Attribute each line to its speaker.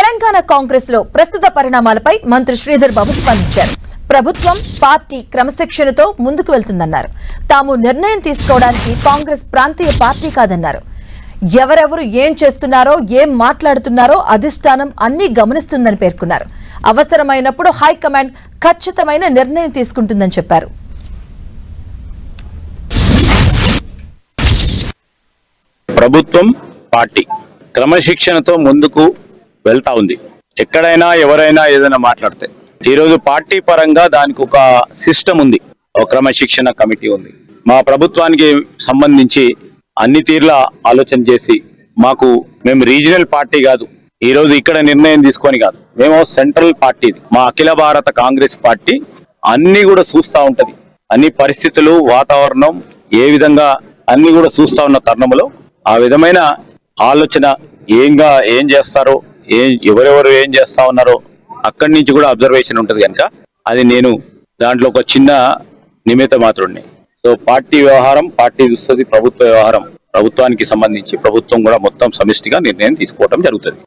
Speaker 1: తెలంగాణ కాంగ్రెస్ లో ప్రస్తుత పరిణామాలపై మంత్రి శ్రీధర్ బాబు స్పందించారు. ప్రభుత్వం పార్టీ క్రమశిక్షణతో ముందుకు వెళ్తుందన్నారు. తాము నిర్ణయం తీసుకోవడానికి కాంగ్రెస్ ప్రాంతీయ పార్టీ కాదన్నారు. ఎవరెవరు ఏం చేస్తున్నారో ఏం మాట్లాడుతున్నారో అధిష్టానం అన్ని గమనిస్తుందని పేర్కొన్నారు. అవసరమైనప్పుడు హైకమాండ్ ఖచ్చితమైన నిర్ణయం తీసుకుంటుందని చెప్పారు.
Speaker 2: ప్రభుత్వం పార్టీ క్రమశిక్షణతో ముందుకు వెళ్తా ఉంది. ఎక్కడైనా ఎవరైనా ఏదైనా మాట్లాడితే ఈరోజు పార్టీ పరంగా దానికి ఒక సిస్టమ్ ఉంది, ఒక క్రమశిక్షణ కమిటీ ఉంది. మా ప్రభుత్వానికి సంబంధించి అన్ని తీర్ల ఆలోచన చేసి మేము రీజనల్ పార్టీ కాదు, ఈ రోజు ఇక్కడ నిర్ణయం తీసుకొని కాదు, మేము సెంట్రల్ పార్టీ. మా అఖిల భారత కాంగ్రెస్ పార్టీ అన్ని కూడా చూస్తూ ఉంటది. అన్ని పరిస్థితులు, వాతావరణం ఏ విధంగా అన్ని కూడా చూస్తా ఉన్న తరుణంలో ఆ విధమైన ఆలోచన ఏం చేస్తారో, ఎవరెవరు ఏం చేస్తా ఉన్నారో అక్కడి నుంచి కూడా అబ్జర్వేషన్ ఉంటది కనుక అది నేను దాంట్లో ఒక చిన్న నిమిత్త మాత్రుడిని. సో పార్టీ వ్యవహారం పార్టీ చూస్తుంది, ప్రభుత్వ వ్యవహారం ప్రభుత్వానికి సంబంధించి ప్రభుత్వం కూడా మొత్తం సమిష్టిగా నిర్ణయం తీసుకోవడం జరుగుతుంది.